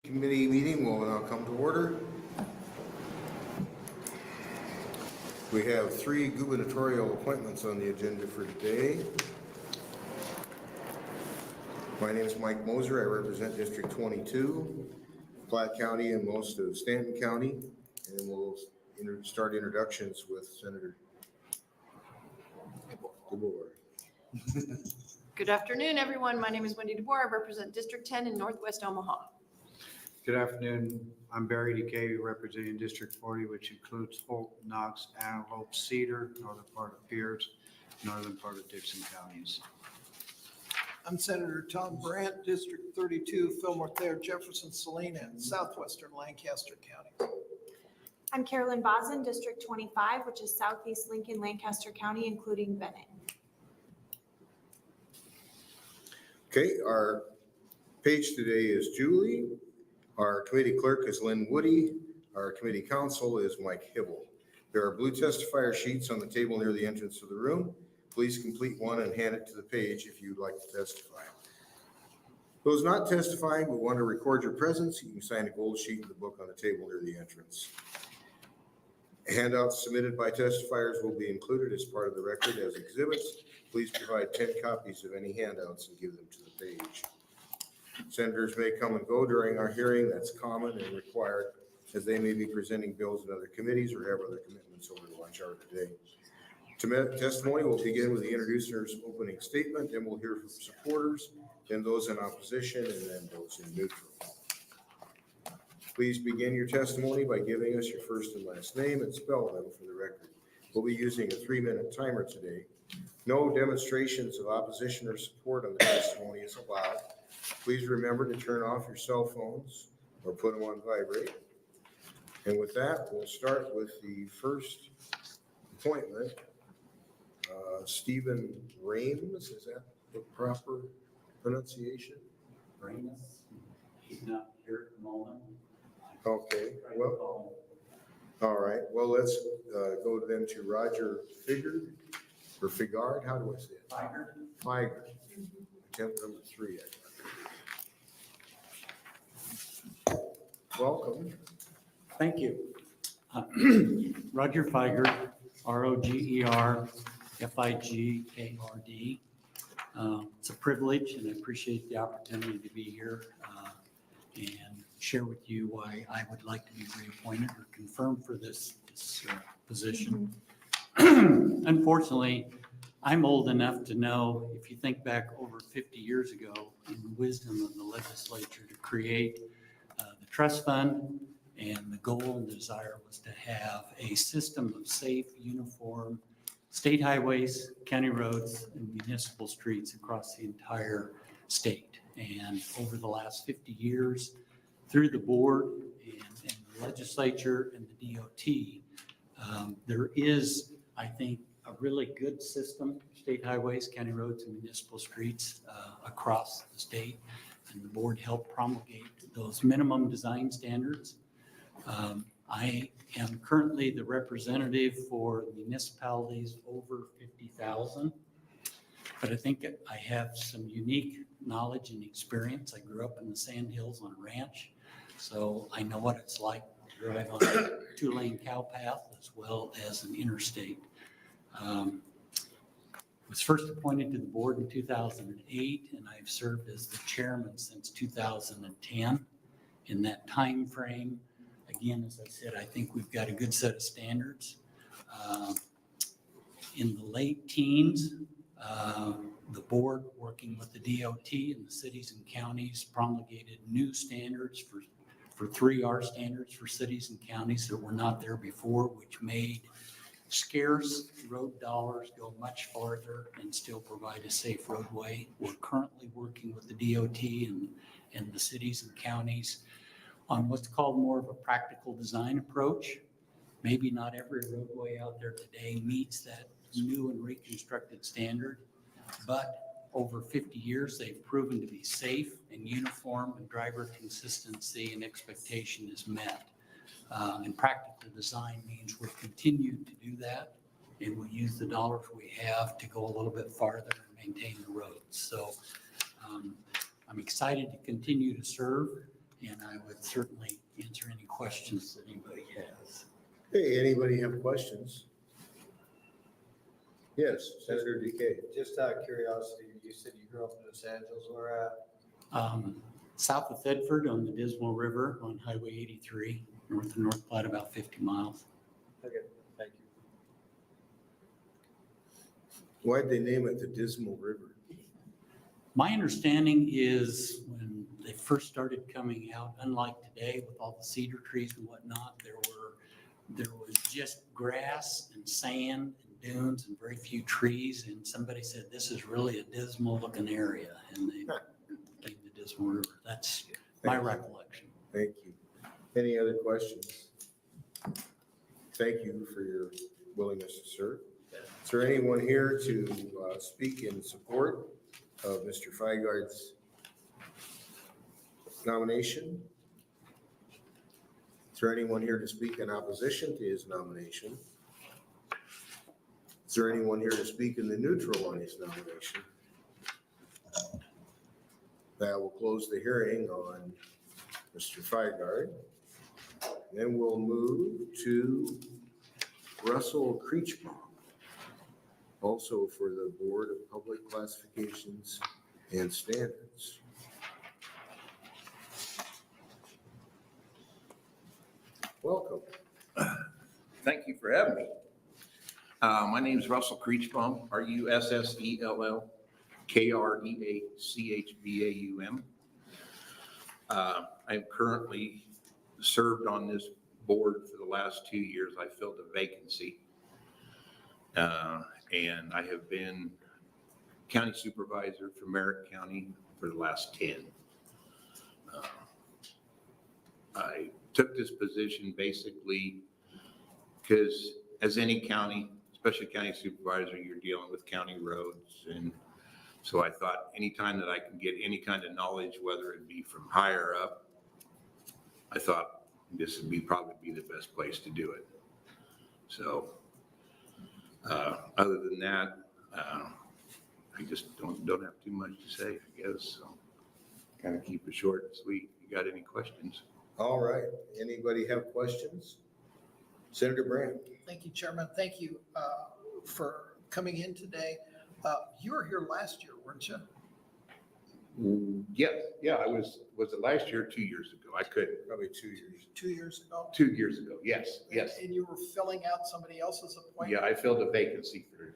Committee meeting will now come to order. We have 3 gubernatorial appointments on the agenda for today. My name is Mike Moser. I represent District 22, Platte County, and most of Stanton County. And we'll start introductions with Senator DeBoer. Good afternoon, everyone. My name is Wendy DeBoer. I represent District 10 in Northwest Omaha. Good afternoon. I'm Barry DeKay, representing District 40, which includes Holt, Knox, Antelope, Cedar, northern part of Pierce, northern part of Dixon counties. I'm Senator Tom Brandt, District 32, Fillmore Thayer, Jefferson, Salina, and southwestern Lancaster counties. I'm Carolyn Bozen, District 25, which is southeast Lincoln, Lancaster County, including Bennett. Okay, our page today is Julie. Our committee clerk is Lynn Woody. Our committee counsel is Mike Hibble. There are blue testifier sheets on the table near the entrance of the room. Please complete one and hand it to the page if you'd like to testify. Those not testifying but want to record your presence, you can sign a gold sheet in the book on the table near the entrance. Handouts submitted by testifiers will be included as part of the record as exhibits. Please provide 10 copies of any handouts and give them to the page. Senators may come and go during our hearing. That's common and required, as they may be presenting bills in other committees or have other commitments over the lunch hour today. Testimony will begin with the introducer's opening statement, then we'll hear from supporters, then those in opposition, and then those in neutral. Please begin your testimony by giving us your first and last name and spell them for the record. We'll be using a 3-minute timer today. No demonstrations of opposition or support on the testimony is allowed. Please remember to turn off your cell phones or put them on vibrate. And with that, we'll start with the first appointment. Stephen Rames, is that the proper pronunciation? Rames. He's not here at the moment. Okay, well, all right. Well, let's go then to Roger Figard, or Figard, how do I say it? Figard. Attempt number 3, I got. Welcome. Thank you. Roger Figard, ROGER-FIGARD. It's a privilege, and I appreciate the opportunity to be here and share with you why I would like to be reappointed or confirmed for this position. Unfortunately, I'm old enough to know, if you think back over 50 years ago, in the wisdom of the legislature to create the trust fund, and the goal and desire was to have a system of safe, uniform state highways, county roads, and municipal streets across the entire state. And over the last 50 years, through the board and the legislature and the DOT, there is, I think, a really good system, state highways, county roads, and municipal streets across the state. And the board helped promulgate those minimum design standards. I am currently the representative for municipalities over 50,000, but I think I have some unique knowledge and experience. I grew up in the Sand Hills on a ranch, so I know what it's like to drive on a 2-lane cow path as well as an interstate. Was first appointed to the board in 2008, and I've served as the chairman since 2010. In that time frame, again, as I said, I think we've got a good set of standards. In the late teens, the board, working with the DOT and the cities and counties, promulgated new standards for 3R standards for cities and counties that were not there before, which made scarce road dollars go much farther and still provide a safe roadway. We're currently working with the DOT and the cities and counties on what's called more of a practical design approach. Maybe not every roadway out there today meets that new and reconstructed standard, but over 50 years, they've proven to be safe and uniform, and driver consistency and expectation is met. And practical design means we'll continue to do that, and we'll use the dollars we have to go a little bit farther and maintain the roads. So I'm excited to continue to serve and I would certainly answer any questions that anybody has. Hey, anybody have questions? Yes, Senator DeKay. Just out of curiosity, you said you grew up in Los Angeles, where at? South of Thedford on the Dismal River on Highway 83, north of North Platte, about 50 miles. Okay, thank you. Why'd they name it the Dismal River? My understanding is when they first started coming out, unlike today with all the cedar trees and whatnot, there was just grass and sand and dunes and very few trees. And somebody said, this is really a dismal looking area. And they came to Dismal River. That's my recollection. Thank you. Any other questions? Thank you for your willingness to serve. Is there anyone here to speak in support of Mr. Figard's nomination? Is there anyone here to speak in opposition to his nomination? Is there anyone here to speak in the neutral on his nomination? That will close the hearing on Mr. Figard. Then we'll move to Russell Kreachbaum, also for the Board of Public Classifications and Standards. Welcome. Thank you for having me. My name is Russell Kreachbaum, R-U-S-S-E-L-L-K-R-E-A-C-H-B-A-U-M. I'm currently served on this board for the last 2 years. I filled a vacancy. And I have been county supervisor for Merritt County for the last 10. I took this position basically because as any county, especially county supervisor, you're dealing with county roads. And so I thought anytime that I can get any kind of knowledge, whether it be from higher up, I thought this would probably be the best place to do it. So other than that, I just don't have too much to say, I guess. So kind of keep it short and sweet. You got any questions? All right. Anybody have questions? Senator Brandt. Thank you, Chairman. Thank you for coming in today. You were here last year, weren't you? Yes, yeah, I was it last year, 2 years ago? I couldn't. Probably 2 years. 2 years ago? 2 years ago, yes, yes. And you were filling out somebody else's appointment? Yeah, I filled a vacancy for,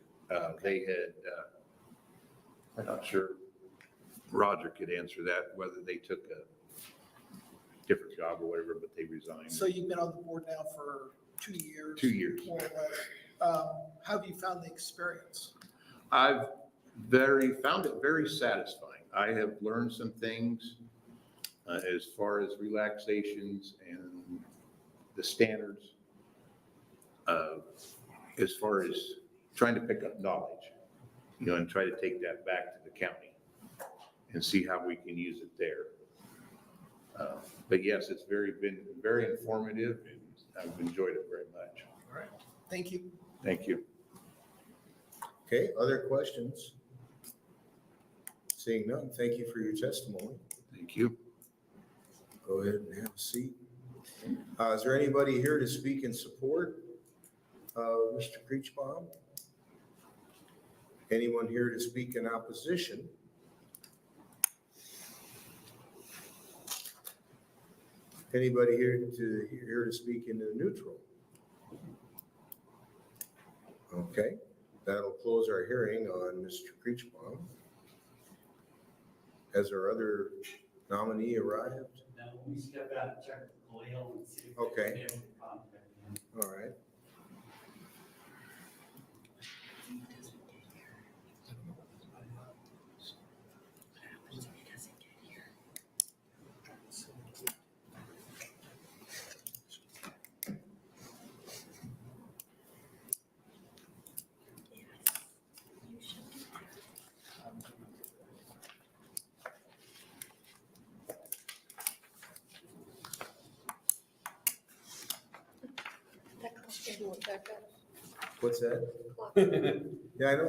they had, I'm not sure Roger could answer that, whether they took a different job or whatever, but they resigned. So you've been on the board now for 2 years? 2 years. More or less. How have you found the experience? I've found it very satisfying. I have learned some things as far as relaxations and the standards, as far as trying to pick up knowledge, and try to take that back to the county and see how we can use it there. But yes, it's been very informative, and I've enjoyed it very much. All right. Thank you. Thank you. Okay, other questions? Seeing none, thank you for your testimony. Thank you. Go ahead and have a seat. Is there anybody here to speak in support of Mr. Kreachbaum? Anyone here to speak in opposition? Anybody here to speak in the neutral? Okay, that'll close our hearing on Mr. Kreachbaum. Has our other nominee arrived? Now, we step out and check with Khalil and see if Okay. they can contact him. All right. What's that? Yeah, I know,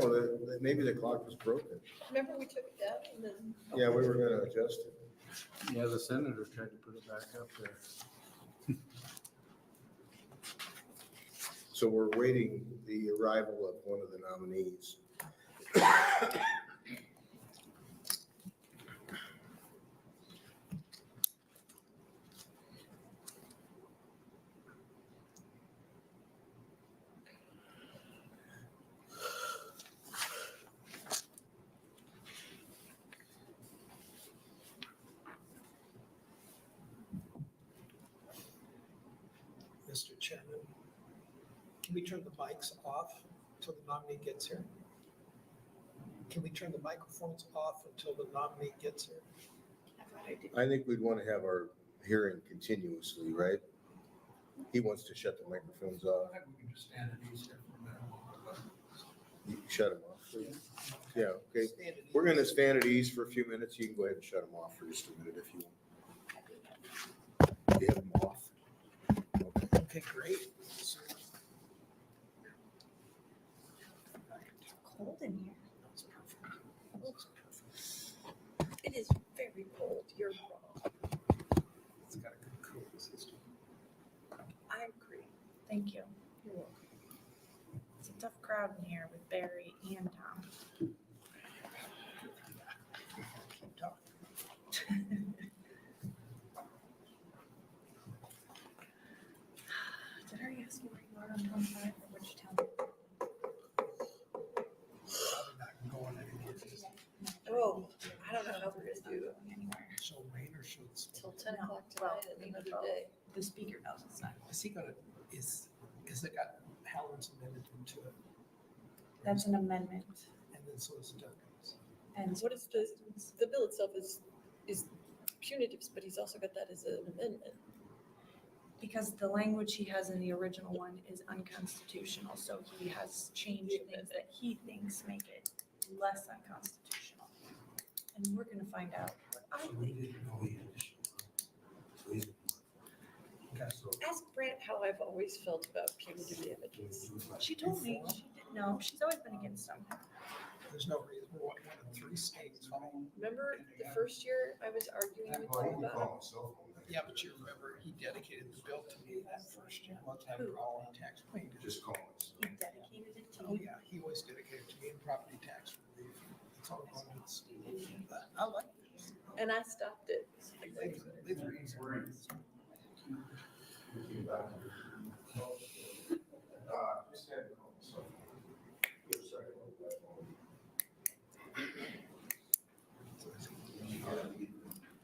maybe the clock was broken. Remember we took it down and then. Yeah, we were gonna adjust it. Yeah, the senator tried to put it back up there. So we're waiting the arrival of one of the nominees. Mr. Chairman, can we turn the mics off until the nominee gets here? Can we turn the microphones off until the nominee gets here? I think we'd want to have our hearing continuously, right? He wants to shut the microphones off. We can just stand at ease here for a minute. You can shut them off, please. Yeah, okay. Stand at We're going to ease. stand at ease for a few minutes. You can go ahead and shut them off for just a minute if you want. You have them off? Okay, great. Cold in here. That's perfect. That's perfect. It is very cold. You're wrong. It's got a good cooling system. I agree. Thank you. You're welcome. It's a tough crowd in here with Barry and Tom. Keep talking. Did I already ask you where you are on 25 or which town? Probably not going anywhere. Oh, I don't know how we're gonna do anywhere. Show rain or show the snow? Till 10 No, o'clock well, tonight and maybe another both. day. The speaker knows it's not. Is he gonna, is it got Hallen's amended into it? That's an amendment. And then so is Doug's. And What is the bill itself is punitive, but he's also got that as an amendment. because the language he has in the original one is unconstitutional, so he has changed things that he thinks make it less unconstitutional. And we're gonna find out what I think. Ask Brant how I've always felt about punitive damages. She told me, she didn't know, she's always been against them. There's no reason, we're one of 3 states. Remember the first year I was arguing with you about it? Yeah, but you remember, he dedicated the bill to me that first year. Who? Property tax relief. Just call us. He dedicated it to Oh, you. yeah, he always dedicated to me in property tax relief. It's all going to the state. But I like this. And I stopped it. These are easy.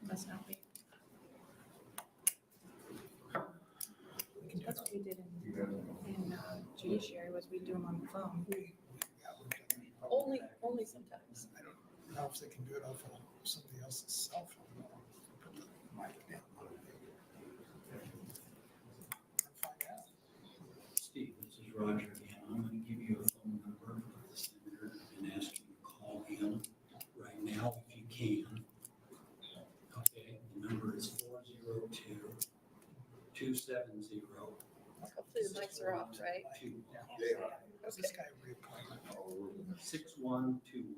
Must not be. That's what we did in judiciary, was we do them on the phone. Only sometimes. I don't know if they can do it off of somebody else's cell phone. Put the mic down. Find out. Steve, this is Roger again. I'm going to give you a phone number for the senator and ask you to call him right now if you can. Okay, the number is 402-270-2. Hopefully the mics are off, right? They are. Is this guy reappointed? 6121.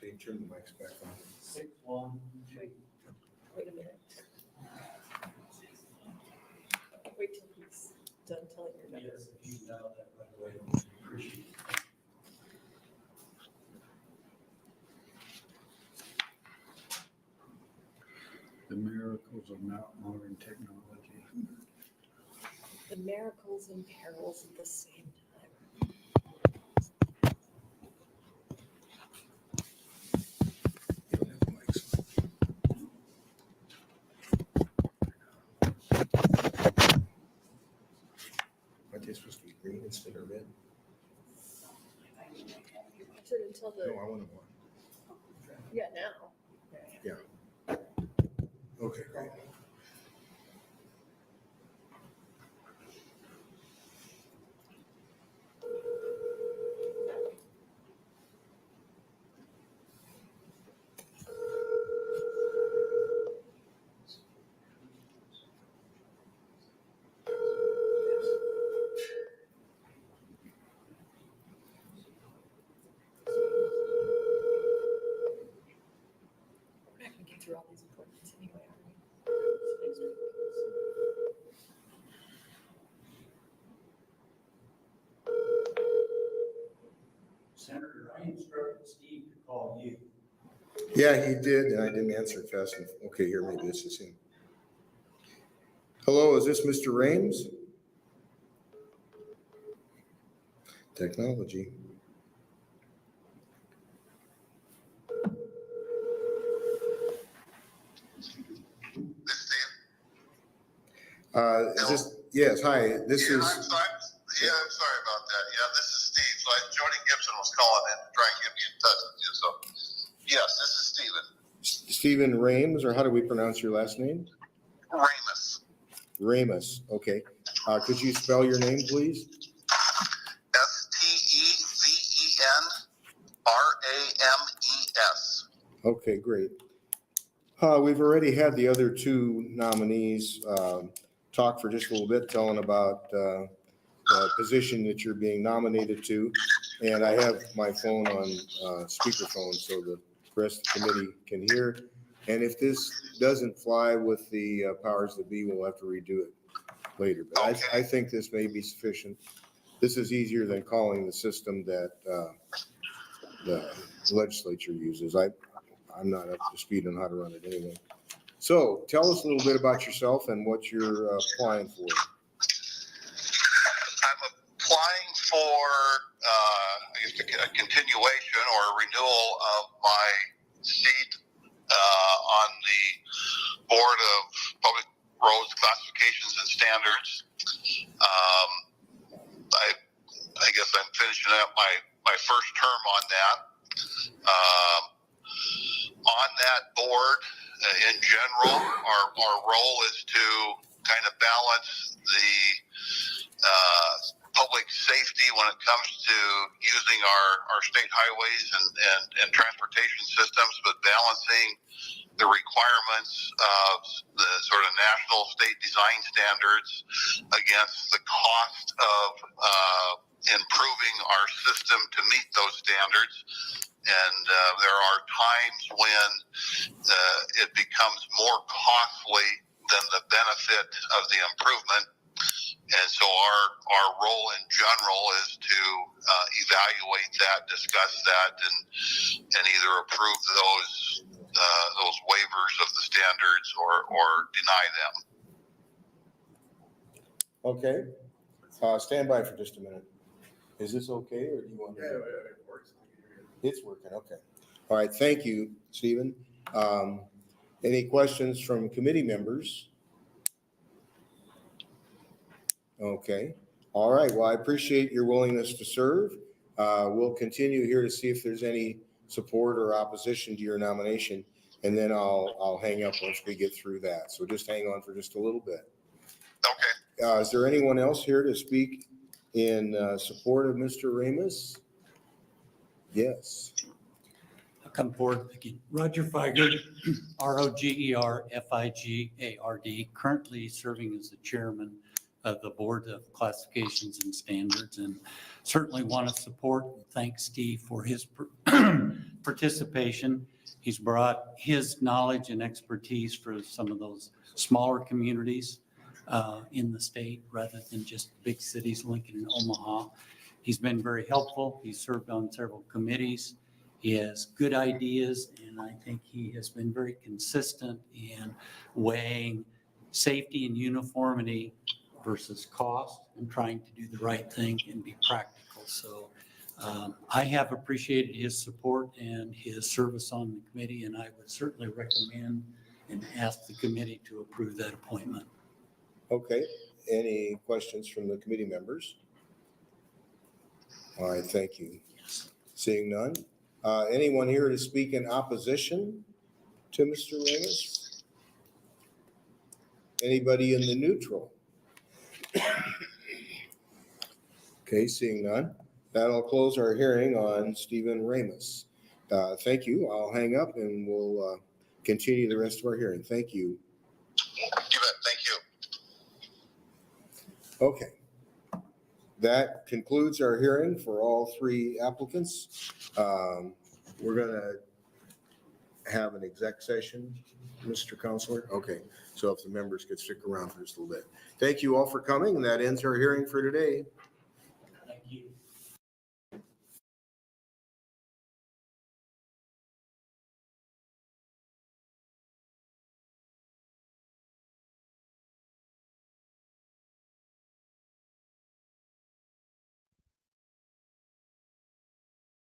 They turn the mics back on. 6121. Wait a minute. Wait till he's done telling your number. Yes, if you dial that right away, I appreciate it. The miracles of modern technology. The miracles and perils at the same time. You don't have the mics on. Aren't they supposed to be green instead of red? I said until No, the, I want them on. yeah, now. Okay, great. Senator, I instructed Steve to call you. Yeah, he did, and I didn't answer it fast enough. Okay, here, maybe this is him. Hello, is this Mr. Rames? Technology. Is this, yes, hi, this Yeah, is, I'm sorry. Yeah, I'm sorry about that. Yeah, this is Steve. So Jody Gibson was calling in to try and get me in touch with you. So, yes, this is Stephen. Stephen Rames, or how do we pronounce your last name? Ramus. Ramus, okay. Could you spell your name, please? STEVENRAMES. Okay, great. We've already had the other two nominees talk for just a little bit, telling about the position that you're being nominated to. And I have my phone on speakerphone so the rest of the committee can hear. And if this doesn't fly with the powers that be, we'll have to redo it later. But I think this may be sufficient. This is easier than calling the system that the legislature uses. I'm not up to speed on how to run it anyway. So tell us a little bit about yourself and what you're applying for. I'm applying for, I guess, a continuation or a renewal of my seat on the Board of Public Roads Classifications and Standards. I guess I'm finishing up my first term on that. On that board, in general, our role is to kind of balance the public safety when it comes to using our state highways and transportation systems, but balancing the requirements of the sort of national state design standards against the cost of improving our system to meet those standards. And there are times when it becomes more costly than the benefit of the improvement. And so our role in general is to evaluate that, discuss that, and either approve those waivers of the standards or deny them. Okay. Stand by for just a minute. Is this okay, or do you want to? Yeah, it works. It's working, okay. All right, thank you, Stephen. Any questions from committee members? Okay, all right, well, I appreciate your willingness to serve. We'll continue here to see if there's any support or opposition to your nomination, and then I'll hang up once we get through that. So just hang on for just a little bit. Okay. Is there anyone else here to speak in support of Mr. Ramus? Yes. I'll come forward again. Roger Figard, ROGERFIGARD, currently serving as the chairman of the Board of Classifications and Standards, and certainly want to support and thank Steve for his participation. He's brought his knowledge and expertise for some of those smaller communities in the state rather than just big cities, Lincoln and Omaha. He's been very helpful. He's served on several committees. He has good ideas, and I think he has been very consistent in weighing safety and uniformity versus cost and trying to do the right thing and be practical. So I have appreciated his support and his service on the committee, and I would certainly recommend and ask the committee to approve that appointment. Okay, any questions from the committee members? All right, thank you. Seeing none. Anyone here to speak in opposition to Mr. Ramus? Anybody in the neutral? Okay, seeing none. That'll close our hearing on Stephen Ramus. Thank you. I'll hang up and we'll continue the rest of our hearing. Thank you. You bet. Thank you. Okay. That concludes our hearing for all three applicants. We're going to have an exec session, Mr. Counselor. Okay, so if the members could stick around for just a little bit. Thank you all for coming, and that ends our hearing for today.